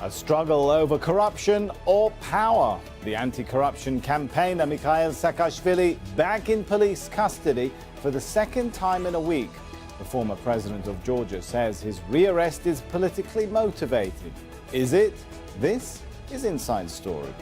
A struggle over corruption or power? The anti-corruption campaigner Mikhail Saakashvii back in police custody for the second time in a week. The former president of Georgia says his rearrest is politically motivated. Is it? This is Inside Story.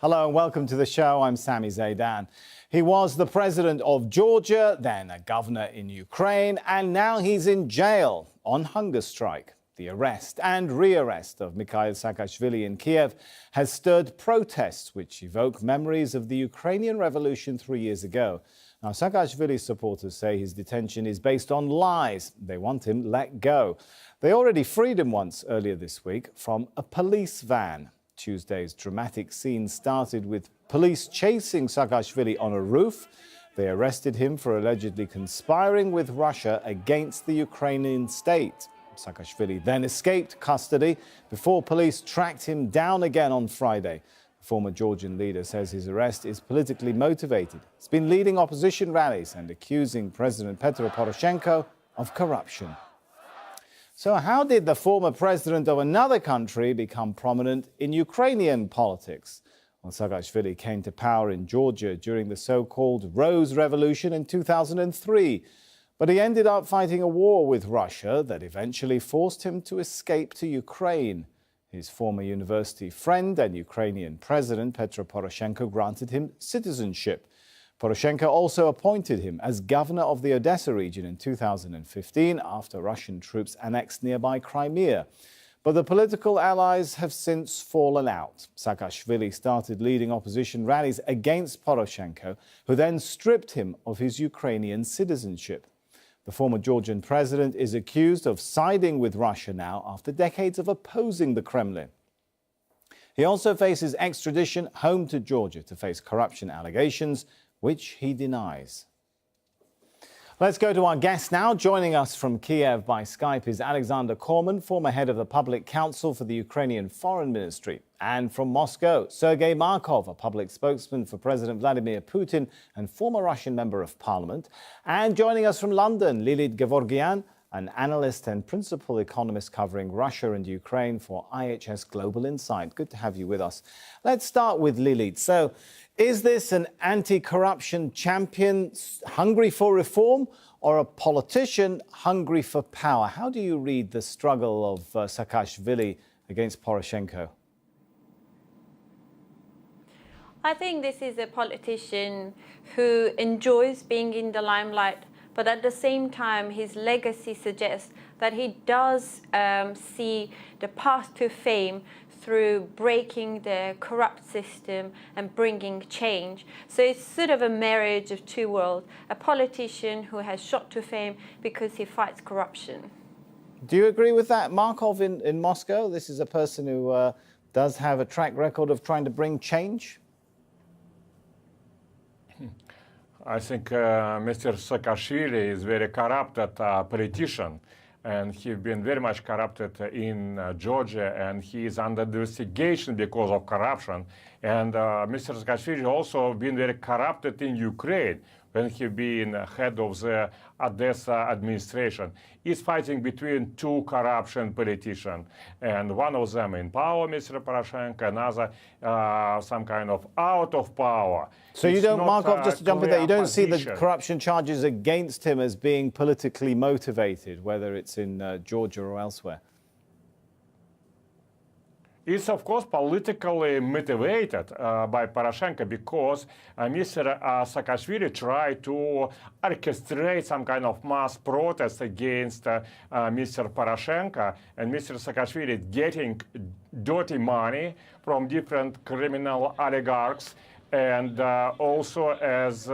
Hello and welcome to the show. I'm Sami Zaidan. He was the president of Georgia, then a governor in Ukraine, and now he's in jail on hunger strike. The arrest and rearrest of Mikhail Saakashvii in Kiev has stirred protests which evoke memories of the Ukrainian revolution 3 years ago. Now, Saakashvili's supporters say his detention is based on lies. They want him let go. They already freed him once earlier this week from a police van. Tuesday's dramatic scene started with police chasing Saakashvii on a roof. They arrested him for allegedly conspiring with Russia against the Ukrainian state. Saakashvili then escaped custody before police tracked him down again on Friday. The former Georgian leader says his arrest is politically motivated. He's been leading opposition rallies and accusing President Petro Poroshenko of corruption. So how did the former president of another country become prominent in Ukrainian politics? Well, Saakashvili came to power in Georgia during the so-called Rose Revolution in 2003. But he ended up fighting a war with Russia that eventually forced him to escape to Ukraine. His former university friend and Ukrainian president Petro Poroshenko granted him citizenship. Poroshenko also appointed him as governor of the Odessa region in 2015 after Russian troops annexed nearby Crimea. But the political allies have since fallen out. Saakashvili started leading opposition rallies against Poroshenko, who then stripped him of his Ukrainian citizenship. The former Georgian president is accused of siding with Russia now after decades of opposing the Kremlin. He also faces extradition home to Georgia to face corruption allegations, which he denies. Let's go to our guest now. Joining us from Kiev by Skype is Alexander Korman, former head of the Public Council for the Ukrainian Foreign Ministry. And from Moscow, Sergei Markov, a public spokesman for President Vladimir Putin and former Russian member of parliament. And joining us from London, Lilit Gevorgyan, an analyst and principal economist covering Russia and Ukraine for IHS Global Insight. Good to have you with us. Let's start with Lilit. So, is this an anti-corruption champion hungry for reform or a politician hungry for power? How do you read the struggle of Saakashvili against Poroshenko? I think this is a politician who enjoys being in the limelight, but at the same time, his legacy suggests that he does see the path to fame through breaking the corrupt system and bringing change. So it's sort of a marriage of two worlds. A politician who has shot to fame because he fights corruption. Do you agree with that, Markov in Moscow? This is a person who does have a track record of trying to bring change? I think Mr. Saakashvili is a very corrupted politician, and he's been very much corrupted in Georgia, and he is under investigation because of corruption. And Mr. Saakashvili also been very corrupted in Ukraine when he been head of the Odessa administration. He's fighting between two corruption politicians, and one of them in power, Mr. Poroshenko, another some kind of out of power. So you don't, Markov, just to jump in there, you don't see the corruption charges against him as being politically motivated, whether it's in Georgia or elsewhere? It's, of course, politically motivated by Poroshenko because Mr. Saakashvili tried to orchestrate some kind of mass protest against Mr. Poroshenko, and Mr. Saakashvili is getting dirty money from different criminal oligarchs, and also as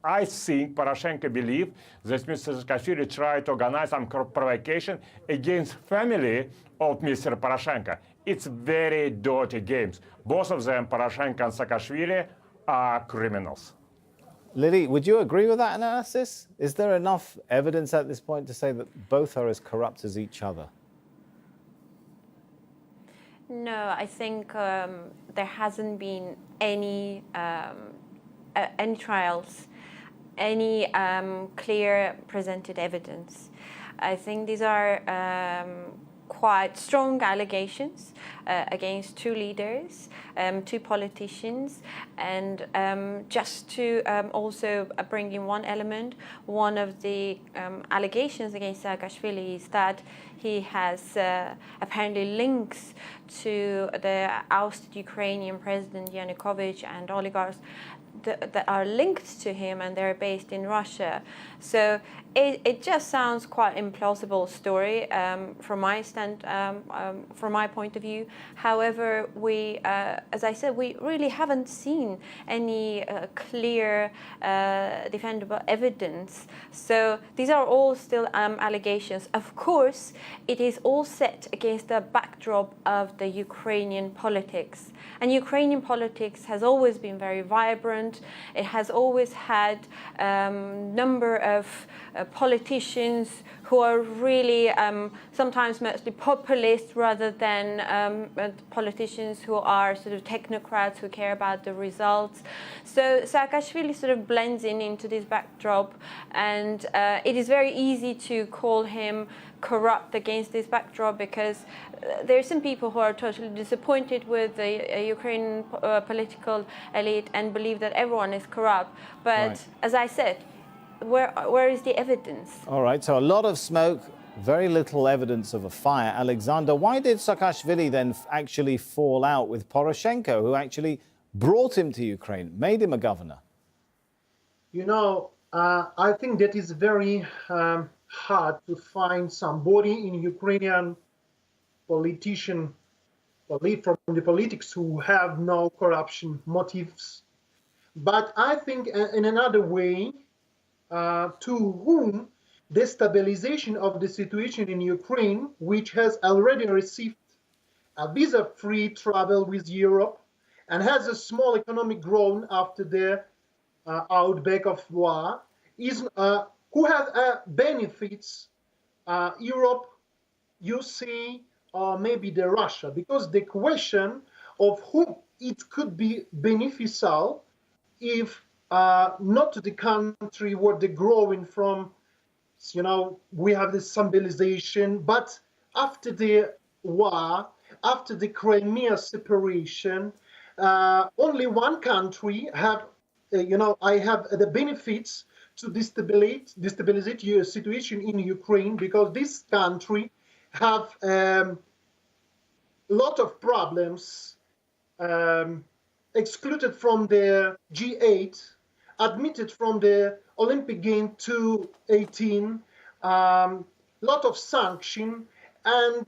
I think Poroshenko believes that Mr. Saakashvili tried to organize some provocation against family of Mr. Poroshenko. It's very dirty games. Both of them, Poroshenko and Saakashvili, are criminals. Lily, would you agree with that analysis? Is there enough evidence at this point to say that both are as corrupt as each other? No, I think there hasn't been any trials, any clear presented evidence. I think these are quite strong allegations against two leaders, two politicians, and just to also bring in one element, one of the allegations against Saakashvii is that he has apparently links to the ousted Ukrainian President Yanukovych and oligarchs that are linked to him, and they're based in Russia. So it just sounds quite implausible story from my point of view. However, we, as I said, we really haven't seen any clear defendable evidence. So these are all still allegations. Of course, it is all set against the backdrop of the Ukrainian politics. And Ukrainian politics has always been very vibrant. It has always had number of politicians who are really sometimes mostly populist rather than politicians who are sort of technocrats who care about the results. So Saakashvili sort of blends into this backdrop, and it is very easy to call him corrupt against this backdrop, because there are some people who are totally disappointed with the Ukrainian political elite and believe that everyone is corrupt. But Right. as I said, where is the evidence? All right, so a lot of smoke, very little evidence of a fire. Alexander, why did Saakashvili then actually fall out with Poroshenko, who actually brought him to Ukraine, made him a governor? You know, I think that is very hard to find somebody in Ukrainian politician, from the politics, who have no corruption motives. But I think in another way, to whom destabilization of the situation in Ukraine, which has already received a visa-free travel with Europe and has a small economic growth after the outbreak of war, is who has benefits Europe, USA, or maybe the Russia, because the question of whom it could be beneficial if not to the country where they're growing from, you know, we have this symbolization, but after the war, after the Crimea separation, only one country have, I have the benefits to destabilize your situation in Ukraine, because this country have lot of problems, excluded from the G8, admitted from the Olympic Game 2018, lot of sanction, and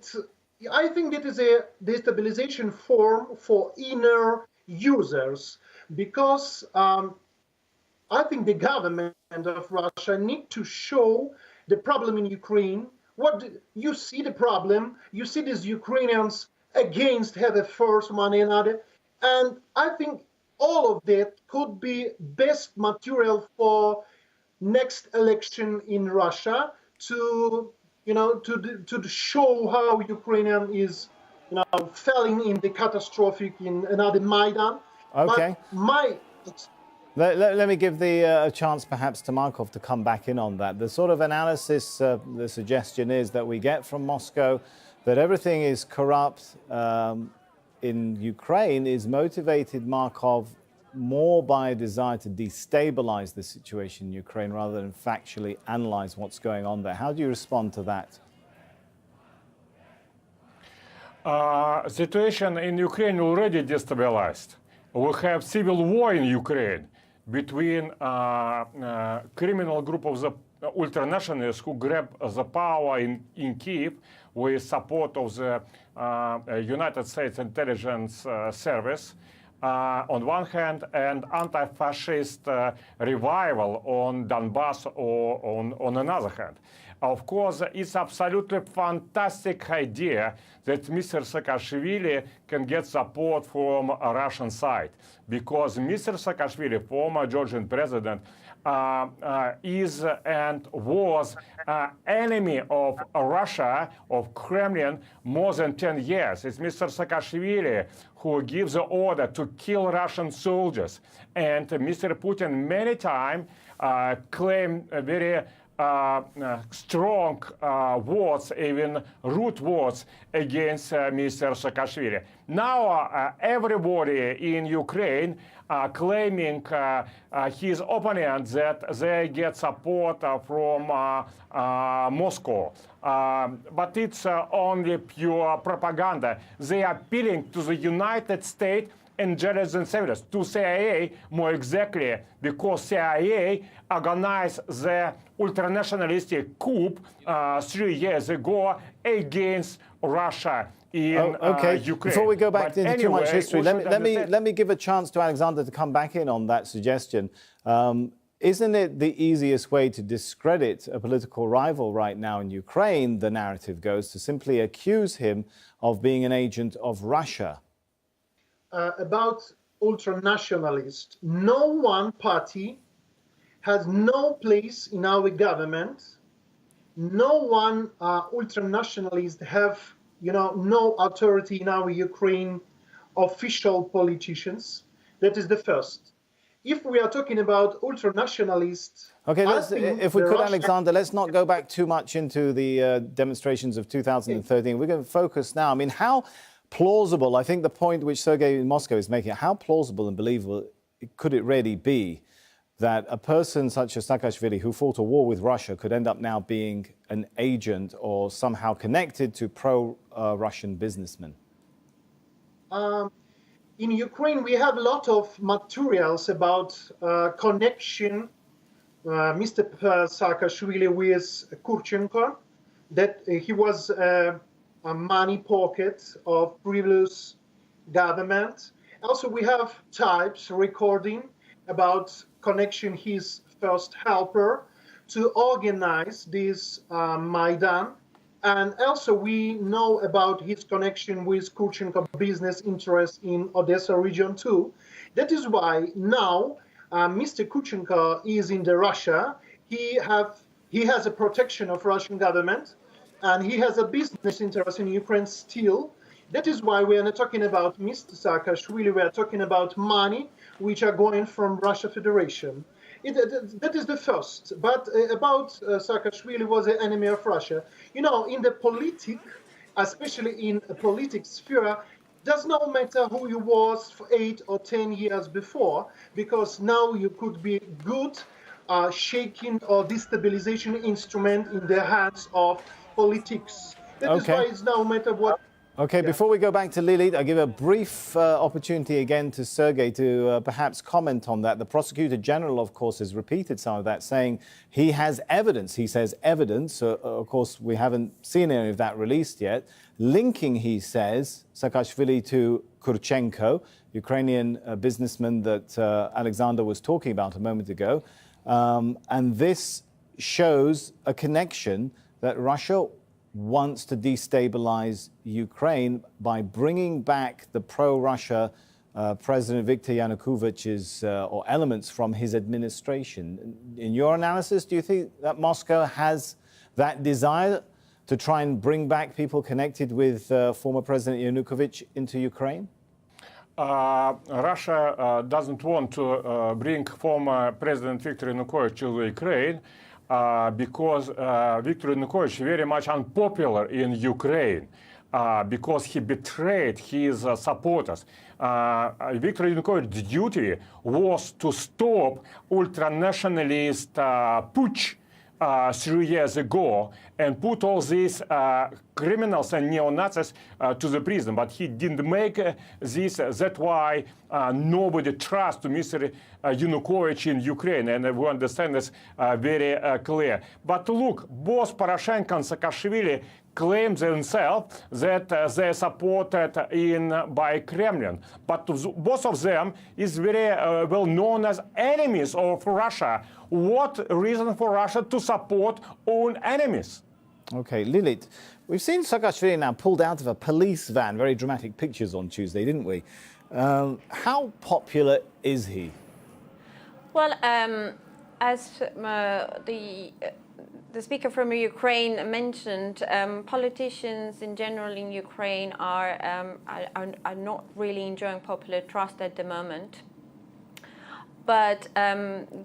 I think that is a destabilization form for inner users, because I think the government of Russia need to show the problem in Ukraine. You see the problem, you see these Ukrainians against have a force one another, and I think all of that could be best material for next election in Russia to show how Ukrainian is falling in the catastrophic in another Maidan. Okay. But Let me give a chance perhaps to Markov to come back in on that. The sort of analysis, the suggestion is that we get from Moscow that everything is corrupt in Ukraine is motivated, Markov, more by a desire to destabilize the situation in Ukraine rather than factually analyze what's going on there. How do you respond to that? Situation in Ukraine already destabilized. We have civil war in Ukraine between criminal group of the ultranationalists who grab the power in Kiev with support of the United States Intelligence Service on one hand, and anti-fascist revival on Donbass on another hand. Of course, it's absolutely fantastic idea that Mr. Saakashvili can get support from a Russian side, because Mr. Saakashvili, former Georgian president, is and was enemy of Russia, of Kremlin, more than 10 years. It's Mr. Saakashvii who gives the order to kill Russian soldiers. And Mr. Putin many times claimed very strong words, even rude words against Mr. Saakashvii. Now everybody in Ukraine claiming his opponents that they get support from Moscow. But it's only pure propaganda. They are appealing to the United States intelligence service, to CIA more exactly, because CIA organized the ultranationalistic coup 3 years ago against Russia in Ukraine. Before we go back into too much history, let me give a chance to Alexander to come back in on that suggestion. Isn't it the easiest way to discredit a political rival right now in Ukraine, the narrative goes, to simply accuse him of being an agent of Russia? About ultranationalists, no one party has no place in our government. No one ultranationalist have, no authority in our Ukraine official politicians. That is the first. If we are talking about ultranationalists, okay, if we could, Alexander, let's not go back too much into the demonstrations of 2013. We're going to focus now. I mean, how plausible, I think the point which Sergei in Moscow is making, how plausible and believable could it really be that a person such as Saakashvii, who fought a war with Russia, could end up now being an agent or somehow connected to pro-Russian businessmen? In Ukraine, we have a lot of materials about connection, Mr. Saakashvili with Kurchenko, that he was a money pocket of previous government. Also, we have types recording about connection, his first helper to organize this Maidan. And also we know about his connection with Kurchenko business interests in Odessa region too. That is why now Mr. Kurchenko is in the Russia. He has a protection of Russian government, and he has a business interest in Ukraine still. That is why we are not talking about Mr. Saakashvili, we are talking about money which are going from Russia Federation. That is the first. But about Saakashvili was an enemy of Russia. In the especially in a political sphere, does not matter who you was for 8 or 10 years before, because now you could be good shaking or destabilization instrument in the hands of politics. That is why it's no matter what. Okay, before we go back to Lily, I'll give a brief opportunity again to Sergei to perhaps comment on that. The Prosecutor General, of course, has repeated some of that, saying he has evidence. He says evidence. Of course, we haven't seen any of that released yet. Linking, he says, Saakashvili to Kurchenko, Ukrainian businessman that Alexander was talking about a moment ago. And this shows a connection that Russia wants to destabilize Ukraine by bringing back the pro-Russia President Viktor Yanukovych's or elements from his administration. In your analysis, do you think that Moscow has that desire to try and bring back people connected with former President Yanukovych into Ukraine? Russia doesn't want to bring former President Viktor Yanukovych to Ukraine because Viktor Yanukovych is very much unpopular in Ukraine because he betrayed his supporters. Viktor Yanukovych's duty was to stop ultranationalist putsch 3 years ago and put all these criminals and neo-Nazis to the prison. But he didn't make this. That's why nobody trusts Mr. Yanukovych in Ukraine. And we understand this very clear. But look, both Poroshenko and Saakashvili claim themselves that they're supported by Kremlin. But both of them is very well known as enemies of Russia. What reason for Russia to support own enemies? Okay, Lilith, we've seen Saakashvili now pulled out of a police van. Very dramatic pictures on Tuesday, didn't we? How popular is he? Well, As the speaker from Ukraine mentioned, politicians in general in Ukraine are not really enjoying popular trust at the moment. But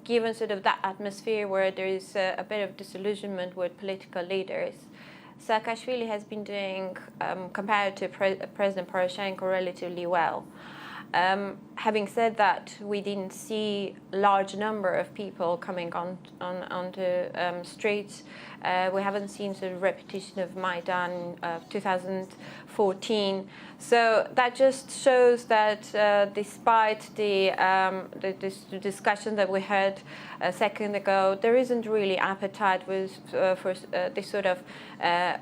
given sort of that atmosphere where there is a bit of disillusionment with political leaders, Saakashvili has been doing, compared to President Poroshenko, relatively well. Having said that, we didn't see a large number of people coming onto streets. We haven't seen sort of repetition of Maidan of 2014. So that just shows that despite the discussion that we had a second ago, there isn't really appetite for this sort of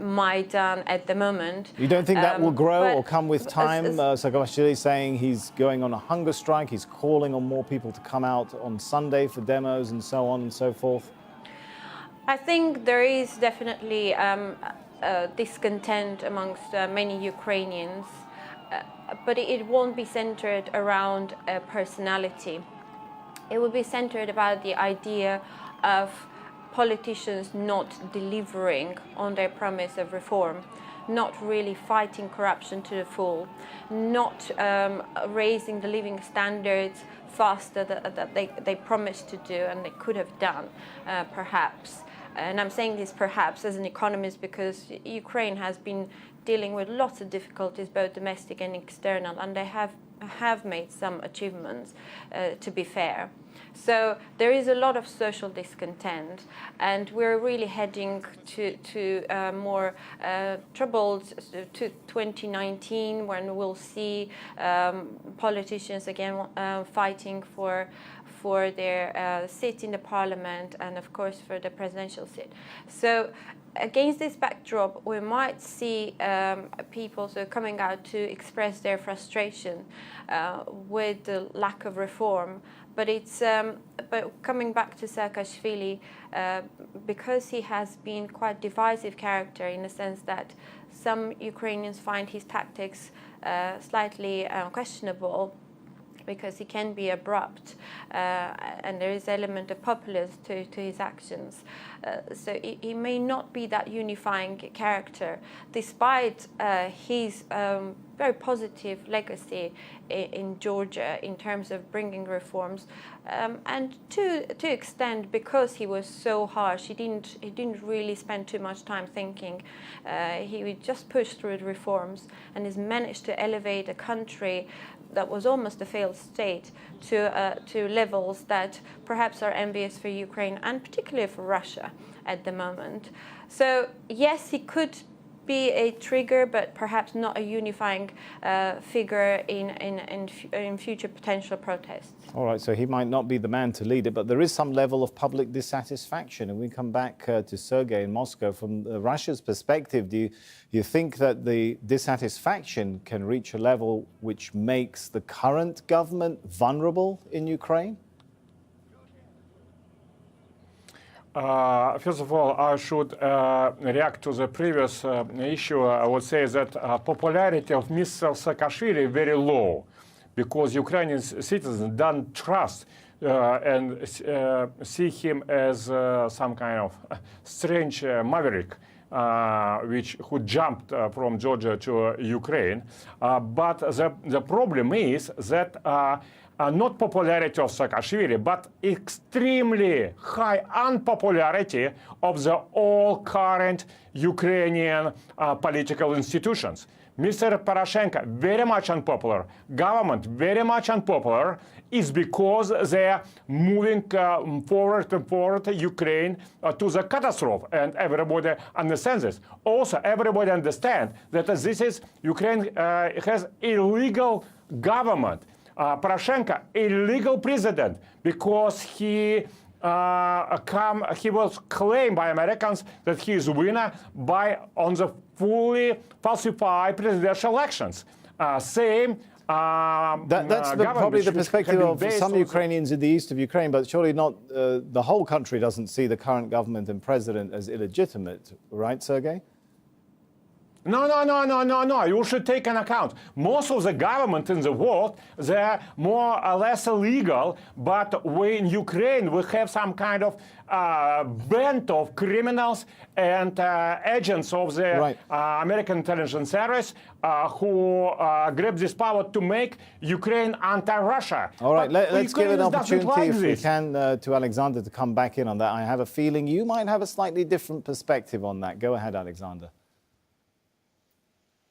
Maidan at the moment. You don't think that will grow or come with time? Saakashvili saying he's going on a hunger strike. He's calling on more people to come out on Sunday for demos and so on and so forth. I think there is definitely discontent amongst many Ukrainians, but it won't be centered around a personality. It will be centered about the idea of politicians not delivering on their promise of reform, not really fighting corruption to the full, not raising the living standards faster that they promised to do and they could have done, perhaps. And I'm saying this perhaps as an economist because Ukraine has been dealing with lots of difficulties, both domestic and external, and they have made some achievements, to be fair. So there is a lot of social discontent, and we're really heading to more troubled to 2019, when we'll see politicians again fighting for their seat in the parliament and, of course, for the presidential seat. So against this backdrop, we might see people coming out to express their frustration with the lack of reform. But it's but coming back to Saakashvili, because he has been quite divisive character in the sense that some Ukrainians find his tactics slightly questionable, because he can be abrupt, and there is an element of populism to his actions. So he may not be that unifying character, despite his very positive legacy in Georgia in terms of bringing reforms, and to extent because he was so harsh, he didn't really spend too much time thinking. He would just push through the reforms and has managed to elevate a country that was almost a failed state to levels that perhaps are envious for Ukraine and particularly for Russia at the moment. So yes, he could be a trigger, but perhaps not a unifying figure in future potential protests. All right, so he might not be the man to lead it, but there is some level of public dissatisfaction. And we come back to Sergei in Moscow. From Russia's perspective, do you think that the dissatisfaction can reach a level which makes the current government vulnerable in Ukraine? First of all, I should react to the previous issue. I would say that popularity of Mr. Saakashvili is very low, because Ukrainian citizens don't trust and see him as some kind of strange maverick, who jumped from Georgia to Ukraine. But the problem is that not popularity of Saakashvili, but extremely high unpopularity of the all current Ukrainian political institutions. Mr. Poroshenko, very much unpopular. Government, very much unpopular, is because they are moving forward and forward Ukraine to the catastrophe, and everybody understands this. Also, everybody understands that this is Ukraine has illegal government. Poroshenko, illegal president, because he was claimed by Americans that he is winner on the fully falsified presidential elections. That's probably the perspective of some Ukrainians in the east of Ukraine, but surely not the whole country doesn't see the current government and president as illegitimate, right, Sergei? No. You should take an account. Most of the government in the world, they're more or less illegal, but in Ukraine, we have some kind of band of criminals and agents of the Right. American intelligence service who grab this power to make Ukraine anti-Russia. All right, But let's give an Ukrainians doesn't opportunity, like if we this. can, to Alexander to come back in on that. I have a feeling you might have a slightly different perspective on that. Go ahead, Alexander.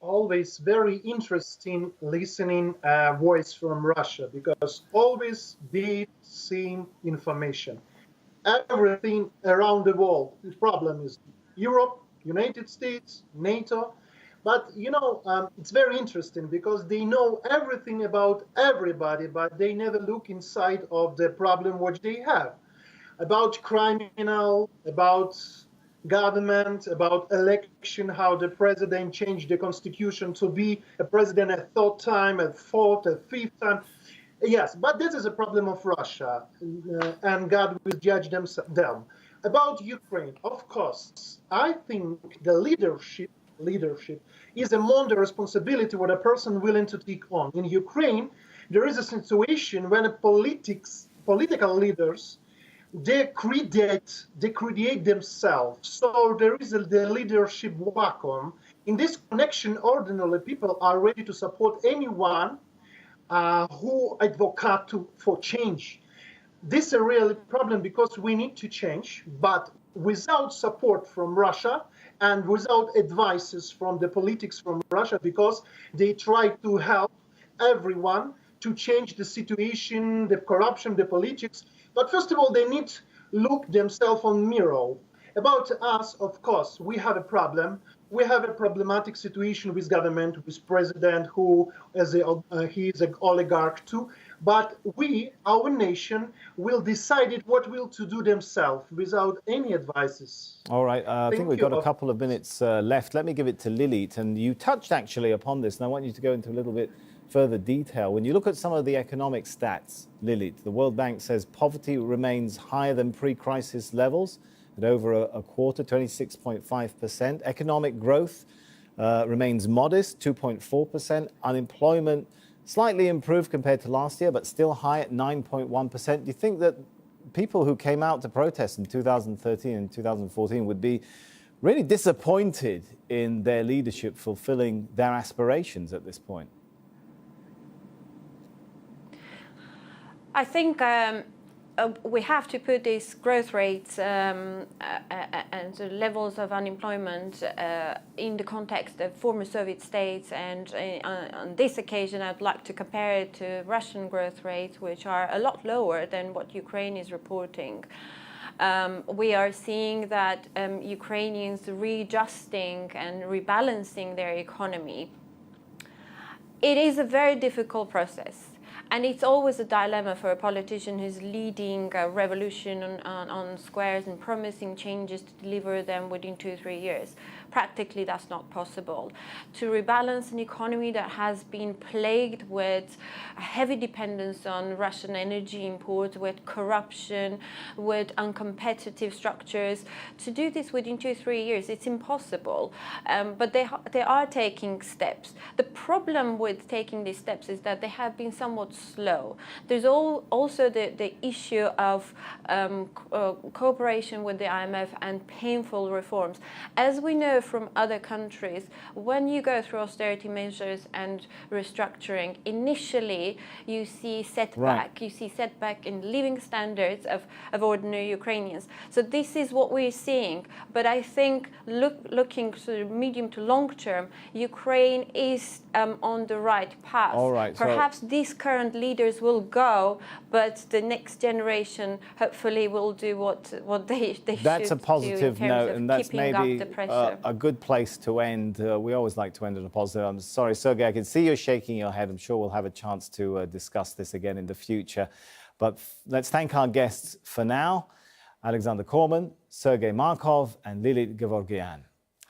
Always very interesting listening voice from Russia, because always the same information. Everything around the world. The problem is Europe, United States, NATO. But it's very interesting because they know everything about everybody, but they never look inside of the problem which they have. About criminal, about government, about election, how the president changed the constitution to be a president a third time, a fourth, a fifth time. Yes, but this is a problem of Russia, and God will judge them. About Ukraine, of course, I think the leadership is among the responsibility what a person willing to take on. In Ukraine, there is a situation when political leaders they create themselves. So there is the leadership vacuum. In this connection, ordinary people are ready to support anyone who advocate for change. This is a real problem because we need to change, but without support from Russia and without advices from the politics from Russia, because they try to help everyone to change the situation, the corruption, the politics. But first of all, they need to look themselves on mirror. About us, of course, we have a problem. We have a problematic situation with government, with president who he is an oligarch too. But we, our nation, will decide what will to do themselves without any advices. All right, I think we've got a couple of minutes left. Let me give it to Lilit. And you touched actually upon this, and I want you to go into a little bit further detail. When you look at some of the economic stats, Lilit, the World Bank says poverty remains higher than pre-crisis levels at over a quarter, 26.5%. Economic growth remains modest, 2.4%. Unemployment slightly improved compared to last year, but still high at 9.1%. Do you think that people who came out to protest in 2013 and 2014 would be really disappointed in their leadership fulfilling their aspirations at this point? I think we have to put these growth rates and the levels of unemployment in the context of former Soviet states. And on this occasion, I'd like to compare it to Russian growth rates, which are a lot lower than what Ukraine is reporting. We are seeing that Ukrainians readjusting and rebalancing their economy. It is a very difficult process. And it's always a dilemma for a politician who's leading a revolution on squares and promising changes to deliver them within 2-3 years. Practically, that's not possible. To rebalance an economy that has been plagued with a heavy dependence on Russian energy imports, with corruption, with uncompetitive structures, to do this within 2-3 years, it's impossible. But they are taking steps. The problem with taking these steps is that they have been somewhat slow. There's also the issue of cooperation with the IMF and painful reforms. As we know from other countries, when you go through austerity measures and restructuring, initially you see setback. Right. You see setback in living standards of ordinary Ukrainians. So this is what we're seeing. But I think looking to medium to long term, Ukraine is on the right path. All right, Perhaps these current leaders will go, but the next generation hopefully will do what they should do. That's a positive note, and that's maybe a good place to end. We always like to end on a positive. I'm sorry, Sergei, I can see you're shaking your head. I'm sure we'll have a chance to discuss this again in the future. But let's thank our guests for now, Alexander Korman, Sergei Markov, and Lilit Gevorgyan.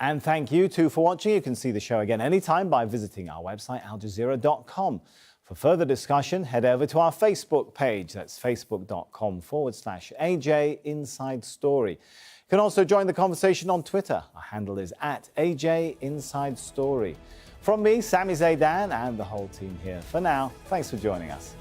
And thank you too for watching. You can see the show again anytime by visiting our website, aljazeera.com. For further discussion, head over to our Facebook page. That's facebook.com/AJ Inside Story. You can also join the conversation on Twitter. Our handle is @AJInsideStory. From me, Sami Zaidan, and the whole team here. For now, thanks for joining us.